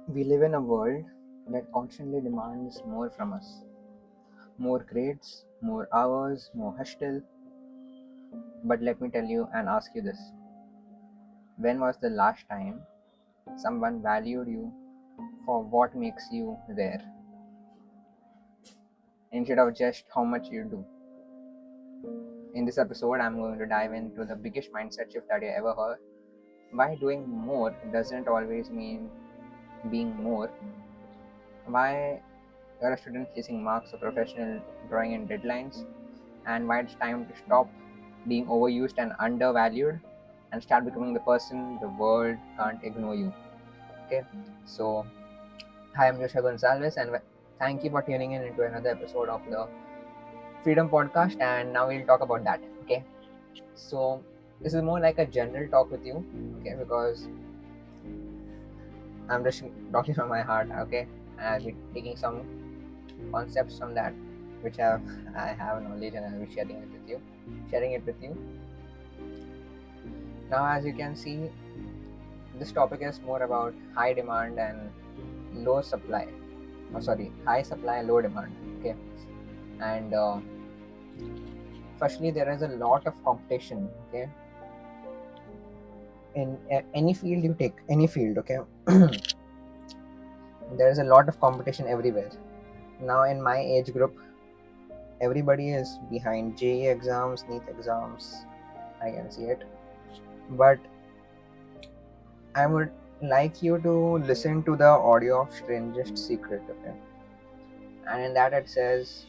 We live in a world that constantly demands more from us. More grades, more hours, more hustle. But let me tell you and ask you this. When was the last time someone valued you for what makes you rare instead of just how much you do? In this episode, I'm going to dive into the biggest mindset shift that you ever heard. Why doing more doesn't always mean being more. Why you're a student chasing marks, a professional drawing in deadlines, and why it's time to stop being overused and undervalued and start becoming the person the world can't ignore you. Okay, so hi, I'm Joshua Gonzalez, and thank you for tuning in into another episode of the Freedom Podcast. And now we'll talk about that. Okay, so this is more like a general talk with you, okay, because I'm just talking from my heart, okay, and I'll be taking some concepts from that which I have knowledge and I'll be sharing it with you. Now, as you can see, this topic is more about high demand and low supply. Oh, sorry, high supply, low demand. Okay, and firstly, there is a lot of competition. Okay, in any field you take, any field. Okay, there is a lot of competition everywhere. Now, in my age group, everybody is behind JE exams, NEET exams. I can see it, but I would like you to listen to the audio of Strangest Secret, okay? And in that it says,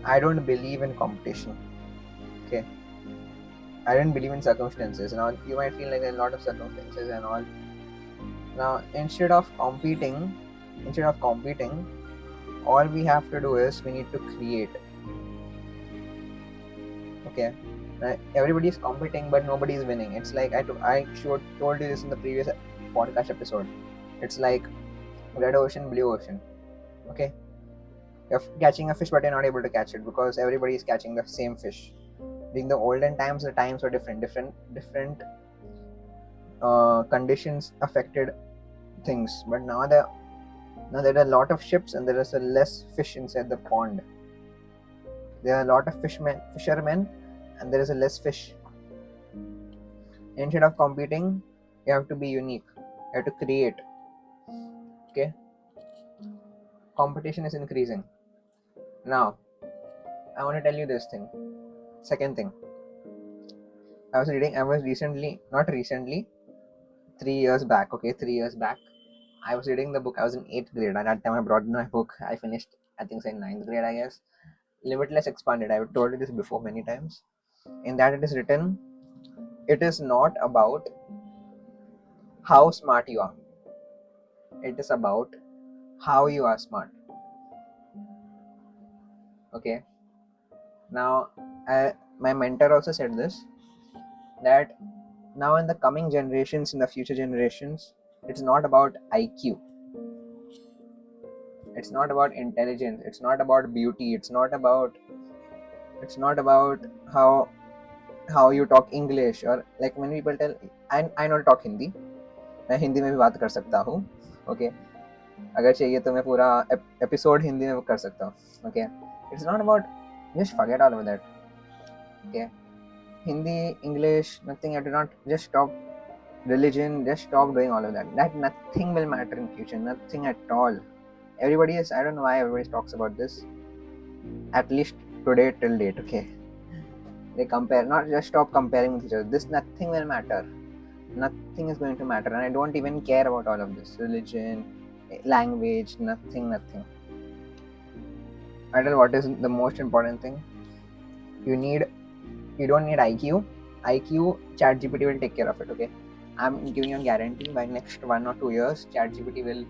I don't believe in competition, okay? I don't believe in circumstances. Now, you might feel like there are a lot of circumstances and all. Now, instead of competing, all we have to do is we need to create, okay? Everybody is competing, but nobody is winning. It's like told you this in the previous podcast episode. It's like red ocean, blue ocean. Okay, you're catching a fish, but you're not able to catch it because everybody is catching the same fish. During the olden times, the times were different conditions affected things. But now there are a lot of ships and there is a less fish inside the pond. There are a lot of fishermen, and there is a less fish. Instead of competing, you have to be unique. You have to create. Okay, competition is increasing. Now, I want to tell you this thing. Second thing, I was not recently, 3 years back. Okay, 3 years back, I was reading the book. I was in 8th grade. At that time, I brought my book. I finished, I think, in 9th grade, I guess. Limitless Expanded. I've told you this before many times. In that, it is written, it is not about how smart you are, it is about how you are smart. Okay. Now, my mentor also said this, that now in the coming generations, in the future generations, it's not about IQ, it's not about intelligence, it's not about beauty, it's not about how you talk English, or like many people tell, I know to talk Hindi. मैं हिंदी में भी बात कर सकता हूँ. Okay, अगर चाहिए तो मैं पूरा एपिसोड हिंदी में कर सकता हूँ. Okay, it's not about, just forget all of that. Okay, Hindi, English, nothing. I do not, just stop religion, just stop doing all of that nothing will matter in future, nothing at all. Everybody is, I don't know why everybody talks about this, at least today till date. Okay, they compare, not just stop comparing with each other. This nothing will matter, nothing is going to matter, and I don't even care about all of this religion, language, nothing. I tell what is the most important thing. You don't need IQ. ChatGPT will take care of it. Okay, I'm giving you a guarantee, by next 1 or 2 years ChatGPT will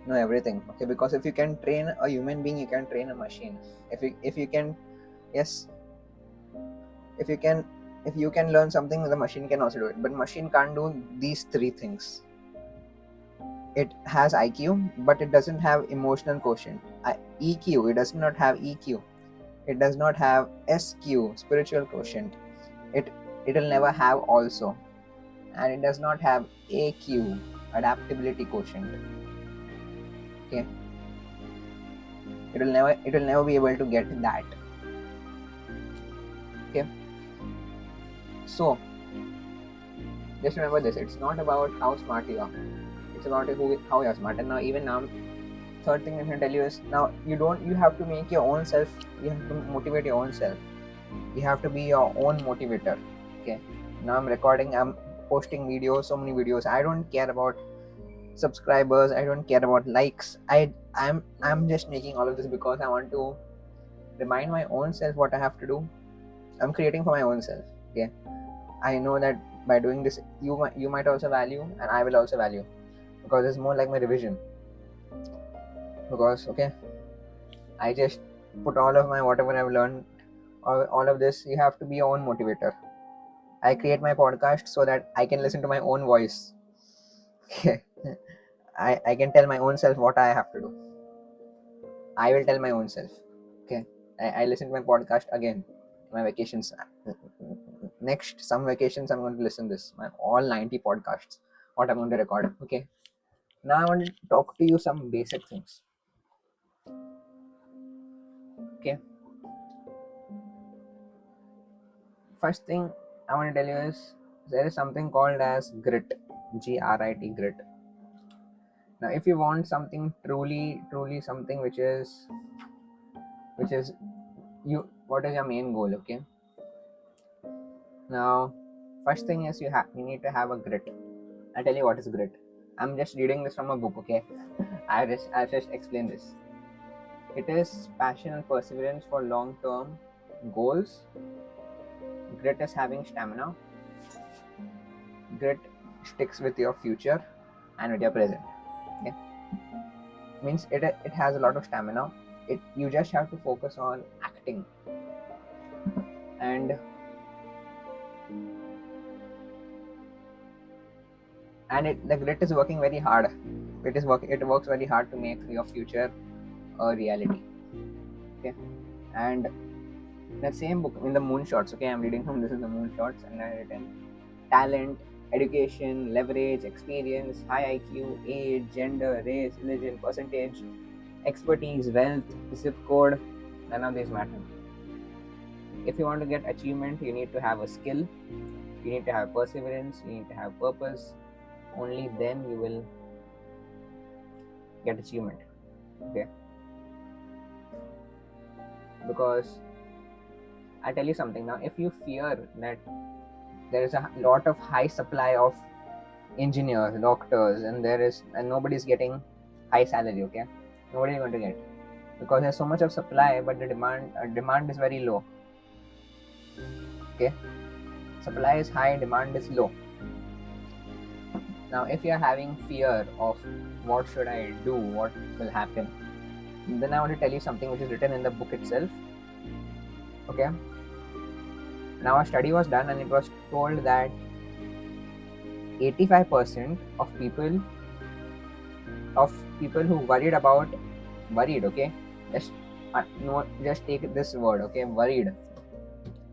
know everything. Okay, because if you can train a human being, you can train a machine. If you can, yes, if you can learn something, the machine can also do it, but machine can't do these three things. It has IQ, but it doesn't have emotional quotient. EQ, it does not have EQ. It does not have SQ, spiritual quotient. It'll never have also. And it does not have AQ, adaptability quotient. Okay, it will never be able to get that. Okay, so just remember this, it's not about how smart you are, it's about how you are smart. And now third thing I'm going to tell you is, now you have to make your own self, you have to motivate your own self, you have to be your own motivator. Okay, now I'm posting videos, so many videos. I don't care about subscribers, I don't care about likes. I'm just making all of this because I want to remind my own self what I have to do. I'm creating for my own self. Okay, I know that by doing this, you might also value, and I will also value, because it's more like my revision. Because okay, I just put all of my whatever I've learned, all of this. You have to be your own motivator. I create my podcast so that I can listen to my own voice. Okay, I can tell my own self what I have to do. I will tell my own self. Okay, I listen to my podcast again. My vacations. Next, some vacations I'm going to listen this. My all 90 podcasts. What I'm going to record. Okay. Now I want to talk to you some basic things. Okay. First thing I want to tell you is, there is something called as grit. Grit, grit. Now, if you want something truly something which is you, what is your main goal? Okay. Now, first thing is you need to have a grit. I'll tell you what is grit. I'm just reading this from a book. Okay. I just explain this. It is passion and perseverance for long-term goals. Grit is having stamina. Grit sticks with your future and with your present. Okay, means it has a lot of stamina. You just have to focus on acting, and the grit is working very hard. It works very hard to make your future a reality. Okay, and the same book, in the moonshots. Okay, I'm reading from this is the moonshots, and I written talent, education, leverage, experience, high IQ, age, gender, race, religion, percentage, expertise, wealth, zip code, none of these matter. If you want to get achievement, you need to have a skill, you need to have perseverance, you need to have purpose. Only then you will get achievement. Okay, because I tell you something now, if you fear that there is a lot of high supply of engineers, doctors, and nobody's getting high salary, okay, nobody's going to get, because there's so much of supply, but the demand is very low. Okay, supply is high, demand is low. Now, if you're having fear of what should I do, what will happen, then I want to tell you something which is written in the book itself. Okay, now a study was done, and it was told that 85% of people who worried, okay, just take this word, okay, worried.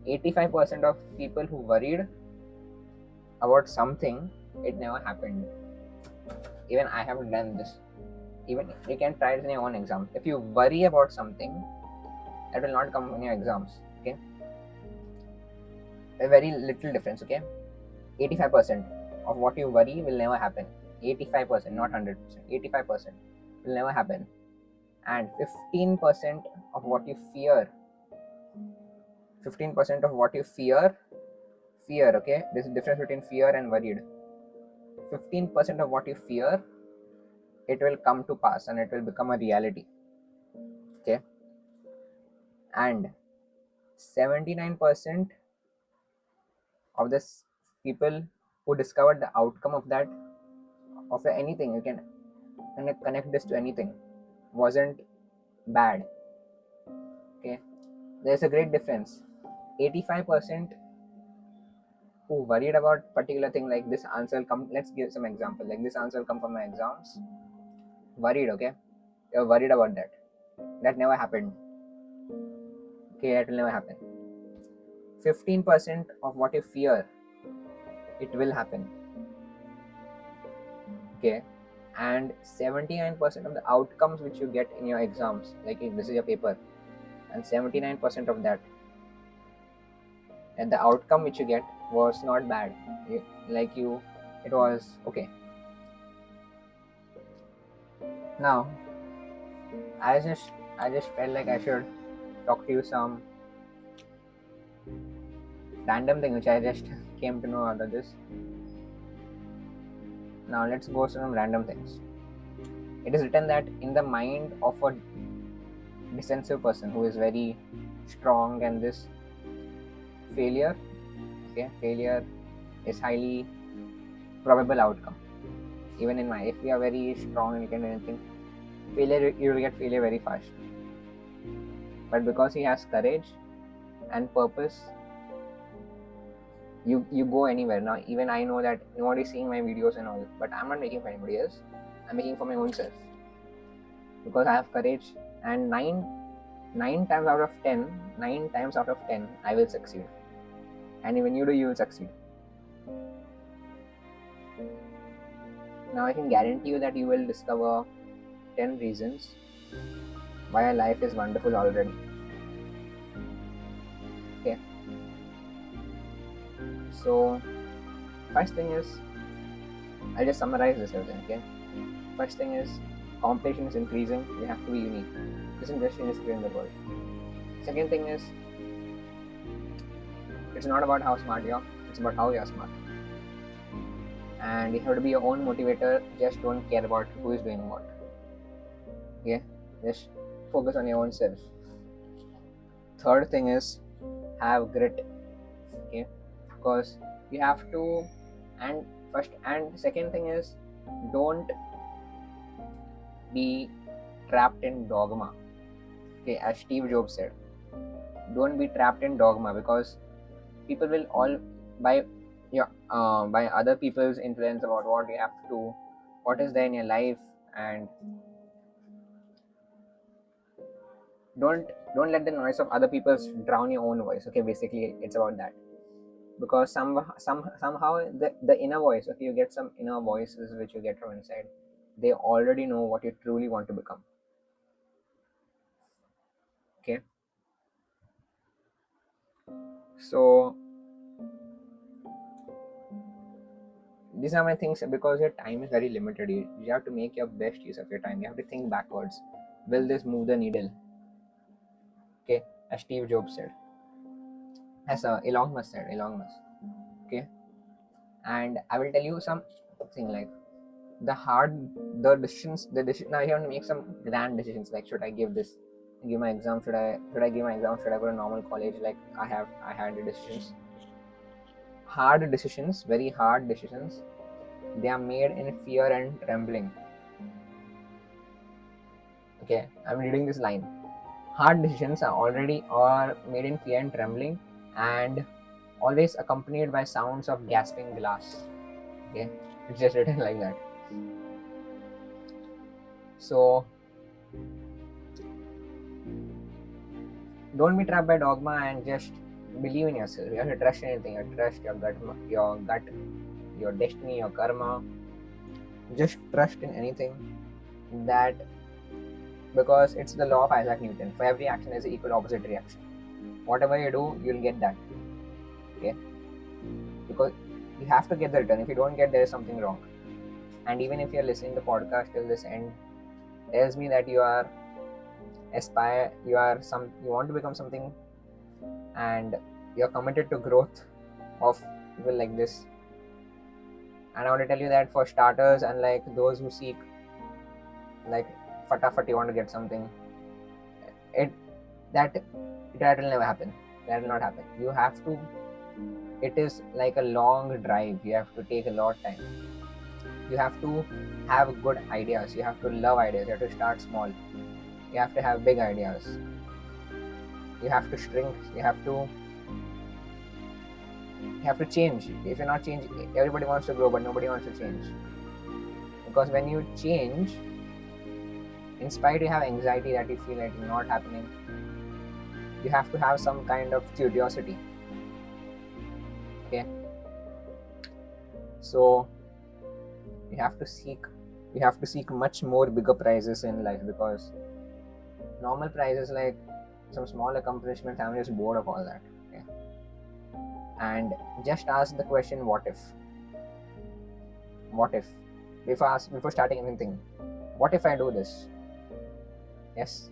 85% of people who worried about something, it never happened. Even I have done this. Even you can try it in your own exams. If you worry about something, that will not come in your exams. Okay, a very little difference. Okay, 85% of what you worry will never happen. 85%, not 100%. 85% will never happen. And 15% of what you fear. 15% of what you fear. Okay, there's a difference between fear and worried. 15% of what you fear, it will come to pass and it will become a reality. Okay, and 79% of this people who discovered the outcome of that, of anything, you can connect this to anything, wasn't bad. Okay, there's a great difference. 85% who worried about particular thing, like this answer will come, let's give some example, like this answer will come from my exams, worried. Okay, you're worried about that never happened. Okay, that will never happen. 15% of what you fear, it will happen. okay, and 79% of the outcomes which you get in your exams, like if this is your paper, and 79% of that, and the outcome which you get was not bad. It was okay. Now I just felt like I should talk to you some random thing which I just came to know out of this. Now let's go to some random things. It is written that in the mind of a defensive person who is very strong, and this failure, okay, failure is highly probable outcome. Even in my, if you are very strong and you can do anything, failure, you will get failure very fast. But because he has courage and purpose, you go anywhere. Now even I know that nobody is seeing my videos and all, but I'm not making for anybody else. I'm making for my own self, because I have courage, and nine times out of 10 I will succeed, and even you do, you will succeed. Now I can guarantee you that you will discover 10 reasons why your life is wonderful already. Okay, so first thing is, I'll just summarize this everything. Okay, first thing is, competition is increasing. You have to be unique. This industry is clear in the world. Second thing is, it's not about how smart you are, it's about how you are smart. And you have to be your own motivator. Just don't care about who is doing what. Okay, just focus on your own self. Third thing is, have grit. Okay, because you have to, and second thing is, don't be trapped in dogma. Okay, as Steve Jobs said, don't be trapped in dogma, because people will all by other people's influence about what you have to, what is there in your life, and don't let the noise of other people's drown your own voice. Okay, basically it's about that, because somehow the inner voice, okay, you get some inner voices which you get from inside, they already know what you truly want to become. Okay, so these are my things. Because your time is very limited, you have to make your best use of your time. You have to think backwards. Will this move the needle? Okay, as Steve Jobs said, as Elon Musk said. Okay, and I will tell you something like the decisions. Now you have to make some grand decisions, like should I give my exam? Should I give my exam? Should I go to normal college? Like I had the decisions. Hard decisions, very hard decisions. They are made in fear and trembling. Okay, I'm reading this line. Hard decisions are made in fear and trembling, and always accompanied by sounds of gasping glass. Okay, it's just written like that. So don't be trapped by dogma, and just believe in yourself. You have to trust anything. You trust your gut, your destiny, your karma. Just trust in anything, that because it's the law of Isaac Newton. For every action is an equal opposite reaction. Whatever you do, you'll get that. Okay, because you have to get the return. If you don't get, there is something wrong. And even if you're listening to the podcast till this end, tells me that you want to become something, and you're committed to growth of people like this. And I want to tell you that for starters, and like those who seek like fatafat, you want to get something, that will never happen. That will not happen. You have to, it is like a long drive. You have to take a lot of time. You have to have good ideas. You have to love ideas. You have to start small. You have to have big ideas. You have to shrink. You have to change. If you're not changing, everybody wants to grow, but nobody wants to change. Because when you change, in spite you have anxiety that you feel like not happening, you have to have some kind of curiosity. Okay, so you have to seek you have to seek much more bigger prizes in life, because normal prizes like some small accomplishments, I'm just bored of all that. Okay? And just ask the question, what if? What if? Before starting anything, what if I do this? Yes.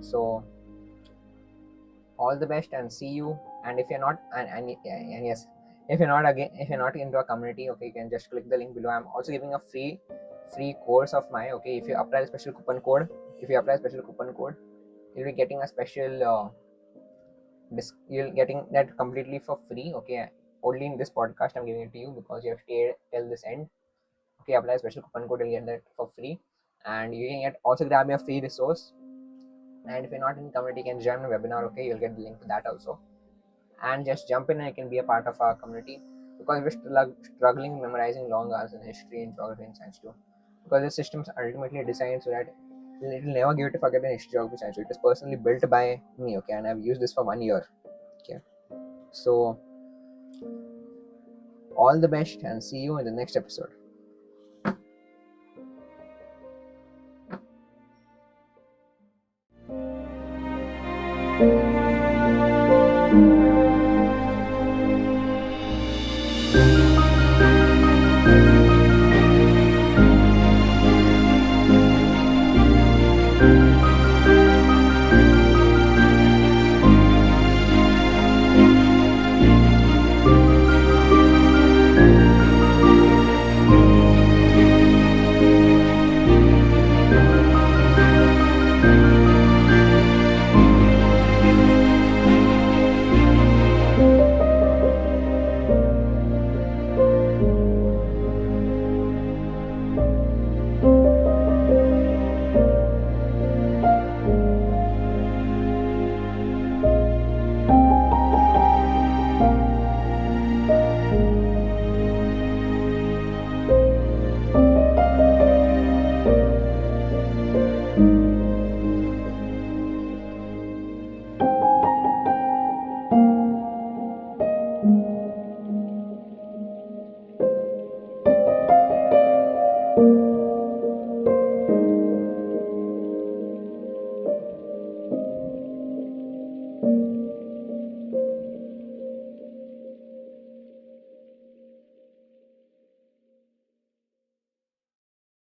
So all the best and see you. And if you're not, and yes, if you're not into a community, okay, you can just click the link below. I'm also giving a free course of mine. Okay, if you apply the special coupon code, you'll be getting a special you're getting that completely for free. Okay, only in this podcast I'm giving it to you because you have stayed till this end. Okay, apply special coupon code, you'll get that for free, and you can get also grab your free resource. And if you're not in community, you can join a webinar. Okay, you'll get the link to that also, and just jump in and you can be a part of our community, because we're struggling memorizing long hours in history and geography and science too, because the systems are ultimately designed so that it will never give you to forget in history, geography, science. So it is personally built by me. Okay, and I've used this for 1 year. Okay, so all the best and see you in the next episode.